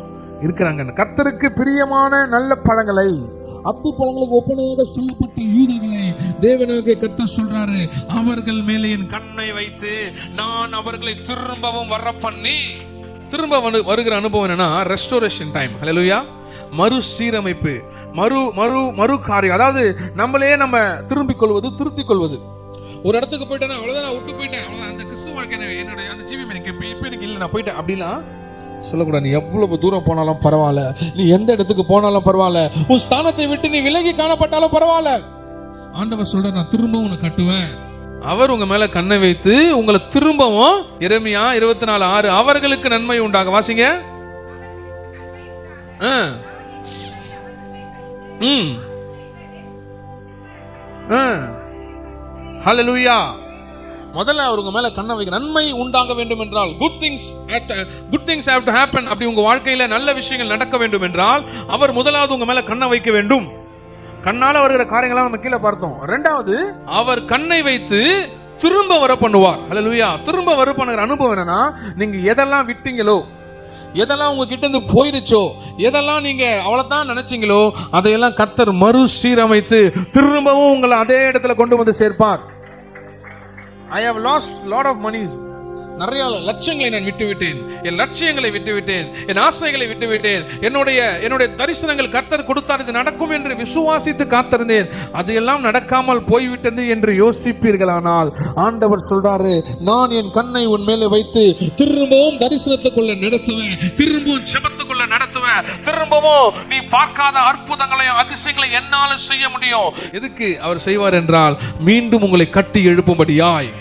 இருக்கிறாங்க. கர்த்தருக்கு பிரியமான நல்ல பழங்களை, அத்தி பழங்களுக்கு ஒப்பனையாக சொல்லப்பட்ட யூதர்களை தேவனாகிய கர்த்தர் சொல்றாரு, அவர்கள் மேலே என் கண்ணை வைத்து நான் அவர்களை திரும்பவும் வர பண்ணி. திரும்ப வருகிற அனுபவம் என்னன்னா ரெஸ்டோரேஷன் டைம். ஹல்லேலூயா. மறு சீரமைப்பு, மறு காரியம், அதாவது நம்மளே நம்ம திரும்பிக் கொள்வது, திருத்திக் கொள்வது. ஒரு இடத்துக்கு போயிட்டேன்னா அவ்வளவுதான், நான் விட்டு போயிட்டேன், அவ்வளவுதான், அந்த கிறிஸ்துவ வாழ்க்கை என்னுடைய அந்த ஜீவியம் எனக்கு இல்லை, நான் போயிட்டேன் அப்படிலாம் சொல்லக்கூடாது. நீ எவ்வளவு தூரம் போனாலும் பரவாயில்ல, நீ எந்த இடத்துக்கு போனாலும் பரவாயில்ல, உன் ஸ்தானத்தை விட்டு நீ விலகி காணப்பட்டாலும் பரவாயில்ல, ஆண்டவர் சொல்ற நான் திரும்பவும் உன்னை கட்டுவேன். அவர் உங்க மேல கண்ணை வைத்து உங்களை திரும்பவும், எரேமியா 24:6, அவர்களுக்கு நன்மை உண்டாக. வாசிங்க. ஹல்லேலூயா. முதல்ல அவர் உங்க மேல கண்ணை வைக்க, நன்மை உண்டாக வேண்டும் என்றால், good things have to happen, அப்படி உங்க வாழ்க்கையில நல்ல விஷயங்கள் நடக்க வேண்டும் என்றால் அவர் முதலாவது உங்க மேல கண்ணை வைக்க வேண்டும். கண்ணால வருகிற காரியங்களாம் நம்ம கீழே பார்த்தோம். ரெண்டாவது, அவர் கண்ணை வைத்து திரும்ப வர பண்ணுவார். ஹல்லேலூயா. திரும்ப வர பண்ணுகிற அனுபவம் என்னன்னா, நீங்க எதெல்லாம் விட்டீங்களோ, எதெல்லாம் உங்ககிட்ட இருந்து போயிருச்சோ, எதெல்லாம் நீங்க அவ்வளவுதான் நினைச்சீங்களோ, அதையெல்லாம் கர்த்தர் மறுசீரமைத்து திரும்பவும் உங்களை அதே இடத்துல கொண்டு வந்து சேர்ப்பார். I have lost lot of monies. நிறைய லட்சங்களை நான் விட்டுவிட்டேன், என் லட்சியங்களை விட்டுவிட்டேன், என் ஆசைகளை விட்டுவிட்டேன், என்னுடைய தரிசனங்கள் கர்த்தர் கொடுத்தார், இது நடக்கும் என்று விசுவாசித்து காத்திருந்தேன், அது எல்லாம் நடக்காமல் போய்விட்டது என்று யோசிப்பீர்களானால், ஆண்டவர் சொல்றாரு, நான் என் கண்ணை உன் மேலே வைத்து திரும்பவும் தரிசனத்துக்குள்ள நடத்துவேன், திரும்பவும் செபத்துக்குள்ள நடத்துவேன், திரும்பவும் நீ பார்க்காத அற்புதங்களையும் அதிசயங்களையும் என்னால செய்ய முடியும். எதுக்கு அவர் செய்வார் என்றால், மீண்டும் உங்களை கட்டி எழுப்பும்படியாய்.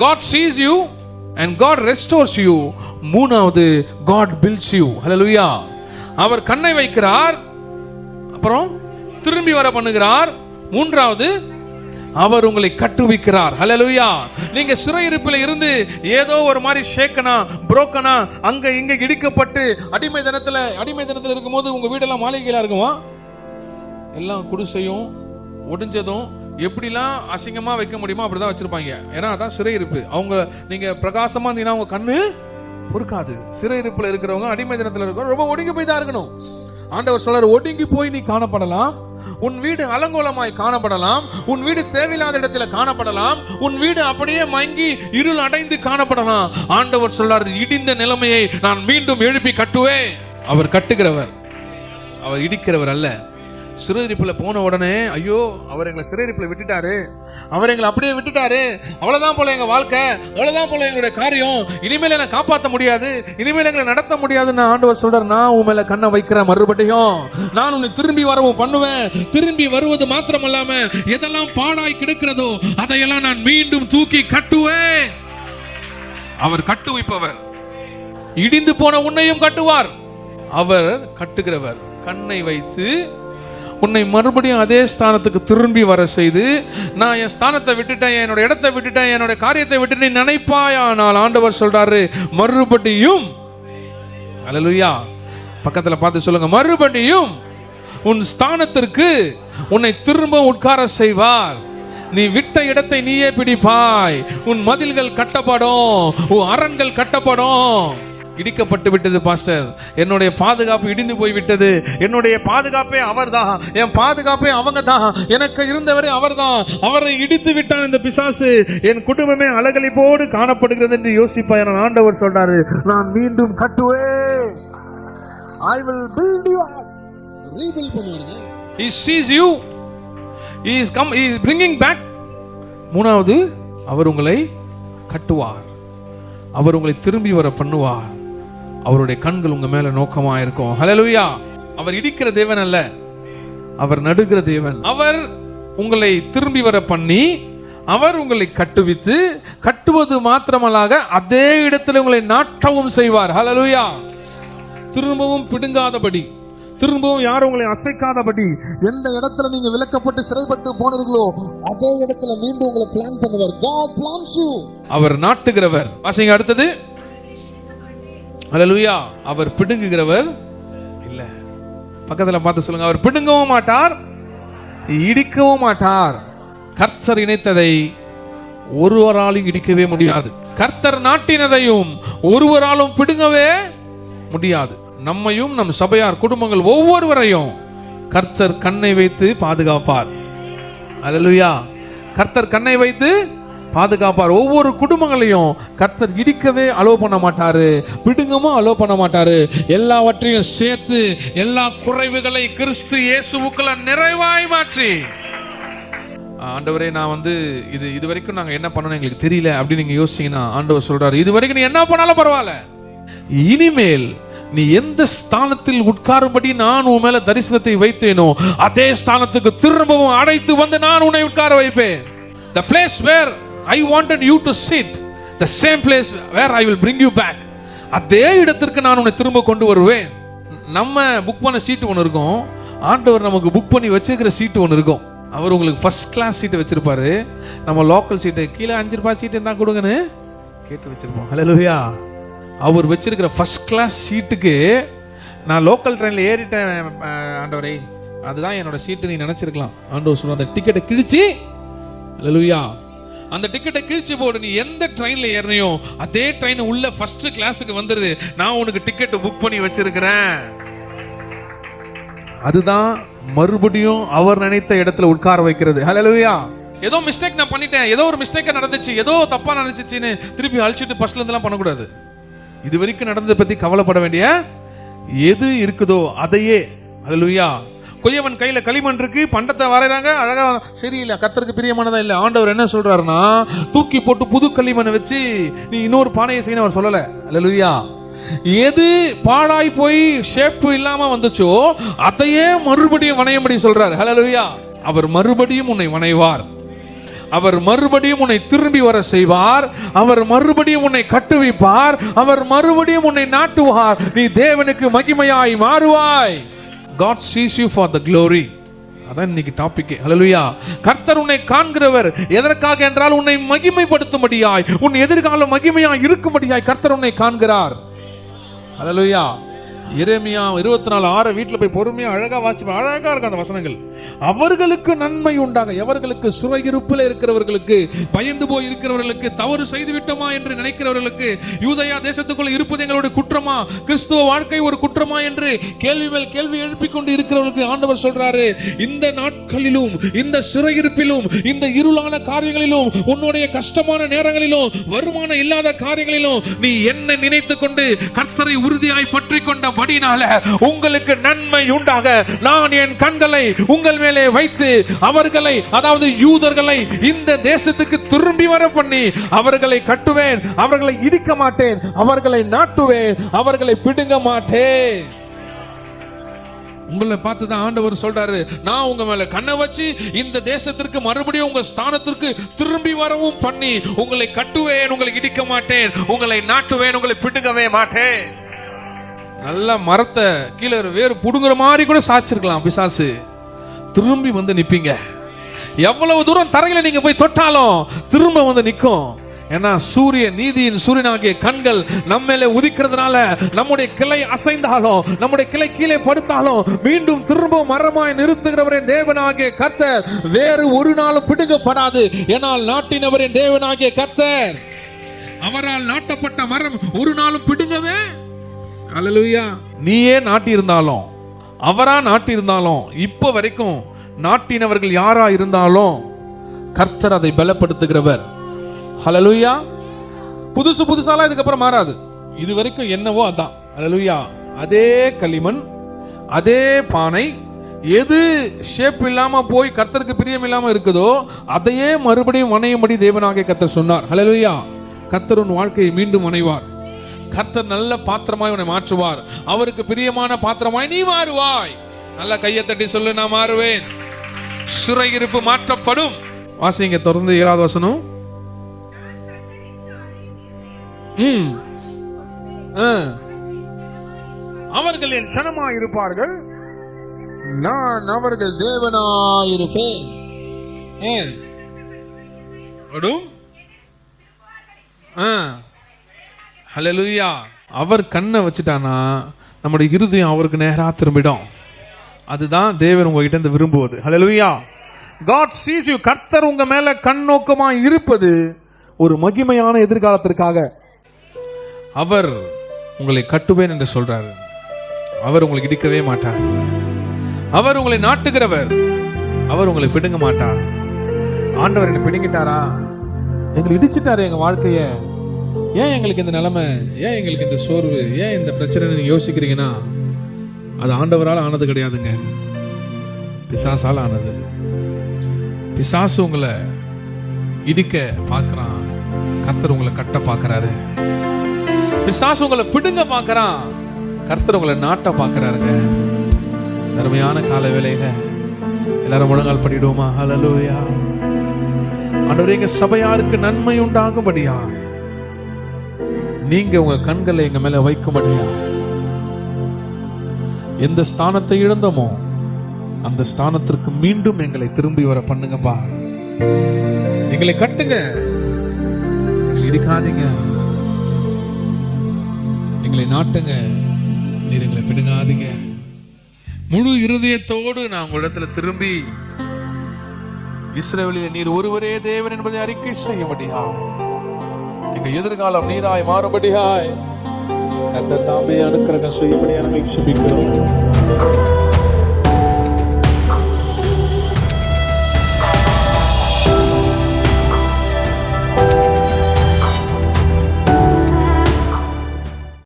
God sees you and God restores you. மூணாவது, God builds you. ஹல்லேலூயா. அவர் கண்ணை வைக்கிறார், அப்புறம் திரும்பி வர பண்ணுகிறார். மூன்றாவது, அவர் உங்களை கட்டுவிக்கிறார். ஹல்லேலூயா. நீங்க சிறையிருப்பில் இருந்து ஏதோ ஒரு மாதிரி ஷேக்கனா, புரோக்கனா, அங்க இங்க இடிக்கப்பட்டு அடிமைத்தனத்துல இருக்கும்போது உங்க வீடெல்லாம் மாளிகையா இருக்குமா? எல்லாம் குடிசையும் ஒடிஞ்சதும் எப்படிலாம் அசிங்கமா வைக்க முடியுமோ அப்படிதான் வச்சிருப்பாங்க. ஏன்னா அதான் சிறையிருப்பு. அவங்க நீங்க பிரகாசமா இருந்தீங்கன்னா உங்க கண்ணு பொறுக்காது. சிறையிருப்புல இருக்கிறவங்க, அடிமை தினத்துல இருக்கிறவங்க ரொம்ப ஒடுங்கி போய் தான் இருக்கணும். ஆண்டவர் சொல்றாரு, ஒடுங்கி போய் நீ காணப்படலாம், உன் வீடு அலங்கோலமாய் காணப்படலாம், உன் வீடு தேவையில்லாத இடத்துல காணப்படலாம், உன் வீடு அப்படியே மங்கி இருள் அடைந்து காணப்படலாம். ஆண்டவர் சொல்றாரு, இடிந்த நிலைமையை நான் மீண்டும் எழுப்பி கட்டுவேன். அவர் கட்டுகிறவர், அவர் இடிக்கிறவர் அல்ல. சிறையிருப்புல போன உடனே, ஐயோ அவர் எங்களை சிறையிருப்புல விட்டுட்டாரு, அவர் எங்களை அப்படியே விட்டுட்டாரு, அவ்வளவுதான் போல எங்க வாழ்க்கை, அவ்வளவுதான் போல எங்களுடைய காரியம், இனிமேல் என்ன காப்பாற்ற முடியாது, இனிமேல் எங்களை நடத்த முடியாதுன்னு ஆண்டவர் சொல்றார், நான் உன் மேல கண்ணை வைக்கிறேன், மறுபடியும் நான் உன்னை திரும்பி வரவும் பண்ணுவேன். திரும்பி வருவது மாத்திரமல்லாம எதெல்லாம் பாடாய் கிடக்கிறதோ அதையெல்லாம் நான் மீண்டும் தூக்கி கட்டுவேன். அவர் கட்டுவிப்பவர். இடிந்து போன உன்னையும் கட்டுவார். அவர் கட்டுகிறவர். கண்ணை வைத்து உன்னை மறுபடியும் அதே ஸ்தானத்துக்கு திரும்பி வர செய்து, நான் என் ஸ்தானத்தை விட்டுட்டேன், என்னோட இடத்தை விட்டுட்டேன், என்னோட காரியத்தை விட்டு நினைப்பாயானால், ஆண்டவர் சொல்றாரு, மறுபடியும், அல்லேலூயா, பக்கத்துல பார்த்து சொல்லுங்க, மறுபடியும் உன் ஸ்தானத்திற்கு உன்னை திரும்ப உட்கார செய்வார். நீ விட்ட இடத்தை நீயே பிடிப்பாய். உன் மதில்கள் கட்டப்படும், உன் அரண்கள் கட்டப்படும். இடிக்கப்பட்டு விட்டது பாஸ்டர், என்னுடைய பாதுகாப்பு இடிந்து போய் விட்டது, என்னுடைய பாதுகாப்பே அவர்தான், என் பாதுகாப்பே அவங்க தான், எனக்கு இருந்தவரே அவர்தான், அவரை இடித்து விட்டான் இந்த பிசாசு, என் குடும்பமே அலகழிப்போடு காணப்படுகிறது என்று யோசிப்பாய். ஆண்டவர் சொல்றாரு, நான் மீண்டும் கட்டுவேன். I will build you up. Rebuild பண்ணுவாருங்க. He sees you. He is bringing back. மூணாவது, அவர் உங்களை கட்டுவார். அவர் உங்களை திரும்பி வர பண்ணுவார். அவருடைய கண்கள் உங்க மேல நோக்கமா இருக்கும். ஹல்லேலூயா. அவர் இடிக்கிற தேவன் அல்ல, அவர் நடுகிற தேவன். அவர் உங்களை திரும்பி வர பண்ணி, அவர் உங்களை கட்டுவித்து, கட்டுவது மாத்திரமல்லாக அதே இடத்துல உங்களை நாட்டவும் செய்வார். ஹல்லேலூயா. திரும்பவும் பிடுங்காதபடி, திரும்பவும் யாரும் உங்களை அசைக்காதபடி, எந்த இடத்துல நீங்க விலக்கப்பட்டு சிறைப்பட்டு போனீர்களோ அதே இடத்துல மீண்டும் உங்களை பிளான் பண்ணுவார். God plans you. அவர் நாட்டுகிறவர். வாசிங்க அடுத்தது. ஹல்லேலூயா. அவர் பிடுங்குகிறவர் இல்ல. பக்கத்துல பார்த்து சொல்லுங்க, அவர் பிடுங்கவும் மாட்டார், இடிக்கவும் மாட்டார். கர்த்தர் இணைத்ததை ஒருவராலும் இடிக்கவே முடியாது. கர்த்தர் நாட்டினதையும் ஒருவராலும் பிடுங்கவே முடியாது. நம்மையும் நம் சபையார் குடும்பங்கள் ஒவ்வொருவரையும் கர்த்தர் கண்ணை வைத்து பாதுகாப்பார். அல்லேலூயா. கர்த்தர் கண்ணை வைத்து பாதுகாப்பார். ஒவ்வொரு குடும்பங்களையும் கர்த்தர் இடிக்கவே அலோவ் பண்ண மாட்டாரு, பிடுங்கவும் அலோவ் பண்ண மாட்டாரு. எல்லாவற்றையும் சேர்த்து எல்லா குறைவுகளை கிறிஸ்து இயேசுவுக்குள்ள நிறைவாய் மாற்றி, ஆண்டவரே நான் இது வரைக்கும் நாங்க என்ன பண்ணணும் எங்களுக்கு தெரியல அப்படின்னு நீங்க யோசிச்சீங்கன்னா, ஆண்டவர் சொல்றாரு, இது வரைக்கும் நீ என்ன பண்ணாலும் பரவாயில்ல, இனிமேல் நீ எந்த ஸ்தானத்தில் உட்காரும்படி நான் உன் மேல தரிசனத்தை வைத்தேனோ அதே ஸ்தானத்துக்கு திரும்பவும் அழைத்து வந்து நான் உன்னை உட்கார வைப்பேன். The place where I wanted you to sit, the same place where I will bring you back. அதே இடத்திற்கு நான் உன்னை திரும்ப கொண்டு வருவேன். நம்ம புக் பண்ண சீட்டு ஒன்று இருக்கும், ஆண்டவர் நமக்கு புக் பண்ணி வச்சிருக்கிற சீட்டு ஒன்று இருக்கும். அவர் உங்களுக்கு ஃபர்ஸ்ட் கிளாஸ் சீட்டை வச்சிருப்பாரு. நம்ம லோக்கல் சீட்டை கீழே 5 ரூபாய் சீட்டு இருந்தா கொடுங்கன்னு கேட்டு வச்சிருப்போம். ஹல்லேலூயா. அவர் வச்சிருக்கிற ஃபர்ஸ்ட் கிளாஸ் சீட்டுக்கு நான் லோக்கல் ட்ரெயினில் ஏறிட்டேன் ஆண்டவரே, அதுதான் என்னோட சீட்டு நீ நினைச்சிருக்கலாம். ஆண்டவர் சொல்ற அந்த டிக்கெட்டை கிழிச்சு, அல்லேலூயா, அந்த டிக்கெட்டை கிழிச்சு போடு. நீ எந்த ட்ரெயின்ல ஏறினையோ அதே ட்ரெயின் உள்ள ஃபர்ஸ்ட் கிளாஸுக்கு வந்துரு. நான் உனக்கு டிக்கெட் புக் பண்ணி வச்சிருக்கிறேன். அதுதான் மறுபடியும் அவர் நினைத்த இடத்துல உட்கார வைக்கிறது. ஹல்லேலூயா. ஏதோ மிஸ்டேக் நான் பண்ணிட்டேன், ஏதோ ஒரு மிஸ்டேக்கா நடந்துச்சு, ஏதோ தப்பா நடந்துச்சுன்னு திருப்பி அழிச்சிட்டு ஃபர்ஸ்ட்ல இருந்தெல்லாம் பண்ணக்கூடாது. இது வரைக்கும் நடந்ததை பத்தி கவலைப்பட வேண்டிய எது இருக்குதோ அதையே. ஹல்லேலூயா. கொய்யவன் கையில களிமண் இருக்கு, பண்டத்தை வரைறாங்க, அழகா சரியில்லை, கர்த்தருக்கு பிரியமானதா இல்லை. ஆண்டவர் என்ன சொல்றாருன்னா, தூக்கி போட்டு புது களிமண்ணை வச்சு நீ இன்னொரு பானையை செய்யணும் அவர் சொல்லல. ஹல்லேலூயா. எது பாழாய் போய் ஷேப் இல்லாம வந்துச்சோ அதையே மறுபடியும் வணையும்படி சொல்றாரு. ஹல்லேலூயா. அவர் மறுபடியும் உன்னை வணைவார், அவர் மறுபடியும் உன்னை திரும்பி வர செய்வார், அவர் மறுபடியும் உன்னை கட்டுவிப்பார், அவர் மறுபடியும் உன்னை நாட்டுவார். நீ தேவனுக்கு மகிமையாய் மாறுவாய். God sees you for the glory. அதான் இன்னைக்கு டாபிக். ஹல்லேலூயா. கர்த்தர் உன்னை காண்கிறவர் எதற்காக என்றால் உன்னை மகிமைப்படுத்தும்படியாய், உன் எதிர்காலம் மகிமையாய் இருக்கும்படியாய் கர்த்தர் உன்னை காண்கிறார். ஹல்லேலூயா. எரேமியா 24:6 வீட்டில் போய் பொறுமையா அழகா வாசிப்பா. அழகா இருக்கும் அந்த வசனங்கள். அவர்களுக்கு நன்மை உண்டாக, எவர்களுக்கு சிறையிருப்பில் இருக்கிறவர்களுக்கு, பயந்து போய் இருக்கிறவர்களுக்கு, தவறு செய்து விட்டோமா என்று நினைக்கிறவர்களுக்கு, யூதயா தேசத்துக்குள்ள இருப்பது எங்களுடைய குற்றமா, கிறிஸ்துவ வாழ்க்கை ஒரு குற்றமா என்று கேள்வி மேல் கேள்வி எழுப்பிக் கொண்டு இருக்கிறவர்களுக்கு ஆண்டவர் சொல்றாரு, இந்த நாட்களிலும், இந்த சிறையிருப்பிலும், இந்த இருளான காரியங்களிலும், உன்னுடைய கஷ்டமான நேரங்களிலும், வருமானம் இல்லாத காரியங்களிலும் நீ என்ன நினைத்துக் கொண்டு கர்த்தரை உறுதியாய் பற்றி கொண்ட படினால உங்களுக்கு நன்மை உண்டாக நான் என் கண்களை உங்கள் மேலே வைத்து அவர்களை, அதாவது யூதர்களை, இந்த தேசத்துக்கு திரும்பி வர பண்ணி அவர்களை கட்டுவேன், அவர்களை இடிக்க மாட்டேன், அவர்களை நாட்டுவேன், அவர்களை பிடுங்க மாட்டேன். உங்களை பார்த்து தான் ஆண்டவர் சொல்றாரு, நான் உங்க மேல கண்ணை வச்சு இந்த தேசத்திற்கு மறுபடியும் உங்க ஸ்தானத்திற்கு திரும்பி வரவும் பண்ணி உங்களை கட்டுவேன், உங்களை இடிக்க மாட்டேன், உங்களை நாட்டுவேன், உங்களை பிடுங்கவே மாட்டேன். நல்ல மரத்தை கீழே வேறு புடுங்குற மாதிரி கூட சாச்சிருக்கலாம் பிசாசு. திரும்பி வந்து நிப்பீங்க. எவ்வளவு தூரம் தரையில நீங்க போய் தொட்டாலும் திரும்ப வந்து நிற்கும். ஏன்னா நீதியின் சூரியனாகிய கண்கள் நம்ம மேல உதிக்கிறதுனால நம்முடைய கிளை அசைந்தாலும், நம்முடைய கிளை கீழே படுத்தாலும் மீண்டும் திரும்ப மரமாய் நிறுத்துகிறவரே தேவனாகிய கர்த்தர் வேறு ஒரு நாளும் பிடுங்கப்படாது. ஏனால் நாட்டினவரே தேவனாகிய கர்த்தர், அவரால் நாட்டப்பட்ட மரம் ஒரு நாளும் பிடுங்கவே. அல்லேலூயா. நீயே நாட்டி இருந்தாலும், அவரா நாட்டி இருந்தாலும், இப்ப வரைக்கும் நாட்டினவர்கள் யாரா இருந்தாலும் கர்த்தர் அதை பலப்படுத்துகிறவர். அல்லேலூயா. புதுசாலாம் இதுக்கப்புறம் மாறாது. இது வரைக்கும் என்னவோ அதான். அல்லேலூயா. அதே களிமண், அதே பானை, எது ஷேப் இல்லாம போய் கர்த்தருக்கு பிரியம் இல்லாம இருக்குதோ அதையே மறுபடியும் வணையும்படி தேவனாகிய கர்த்தர் சொன்னார். அல்லேலூயா. கர்த்தர் உன் வாழ்க்கையை மீண்டும் வணைவார். கர்த்தர் நல்ல பாத்திரமாய் உன்னை மாற்றுவார். அவருக்கு பிரியமான பாத்திரமாய் நீ மாறுவாய். நல்ல கையை தட்டி சொல்லு, நான் மாறுவேன். சிறையிருப்பு மாற்றப்படும். வாசிங்க தொடர்ந்து 7வது வசனம். அவர்கள் என் சனமாய் இருப்பார்கள், நான் அவர்கள் தேவனாய் இருப்பேன். ஹல்லேலூயா. அவர் கண்ணை வச்சுட்டானா நம்முடைய இருதயம் அவருக்கு நேரா திரும்பிடும். அதுதான் தேவன் உங்ககிட்ட இருந்து விரும்புவது. ஹல்லேலூயா. God sees you. கர்த்தர் உங்க மேல கண்ணோக்கமா இருப்பது ஒரு மகிமையான எதிர்காலத்திற்காக. அவர் உங்களை கட்டுவேன் என்று சொல்றாரு. அவர் உங்களை இடிக்கவே மாட்டார். அவர் உங்களை நாட்டுகிறவர். அவர் உங்களை பிடுங்க மாட்டார். ஆண்டவர் என்ன பிடுங்கிட்டாரா? எங்களை இடிச்சிட்டாரு எங்க வாழ்க்கைய. ஏன் எங்களுக்கு இந்த நிலைமை, ஏன் எங்களுக்கு இந்த சோர்வு, ஏன் இந்த பிரச்சனை நீங்க யோசிக்கிறீங்கன்னா அது ஆண்டவரால் ஆனது கிடையாதுங்க, பிசாசால் ஆனது. பிசாசு உங்களை இடிக்க பார்க்கறான், கர்த்தர் உங்களை கட்ட பார்க்கறாரு. பிசாசு உங்களை பிடுங்க பார்க்கறான், கர்த்தர் உங்களை நாட்ட பார்க்கறாருங்க. அருமையான கால வேளையில எல்லாரும் முழங்கால் படிடுவோமா? ஹல்லேலூயா. ஆண்டவரே, எங்க சபையாருக்கு நன்மை உண்டாகும்படியா நீங்க உங்க கண்களை எங்க மேல வைக்கும்படியா, எந்த ஸ்தானத்தை இழந்தோமோ அந்த ஸ்தானத்திற்கு மீண்டும் எங்களை திரும்பி வர பண்ணுங்கப்பா. எங்களை கட்டுங்க, எங்களை இடிக்காதீங்க, எங்களை நாட்டுங்க, நீர் எங்களை பிடுங்காதீங்க. முழு இருதயத்தோடு நான் உங்களிடத்துல திரும்பி இஸ்ரவேலில் நீர் ஒருவரே தேவன் என்பதை அறிக்கை செய்யும்படியாய், எங்க எதிர்காலம் நீராய் மாறும்படியாய் கர்த்தர் தாமே அனுக்கிரகம் செய்யும்படியாய் நாங்கள் ஜெபிக்கிறோம்.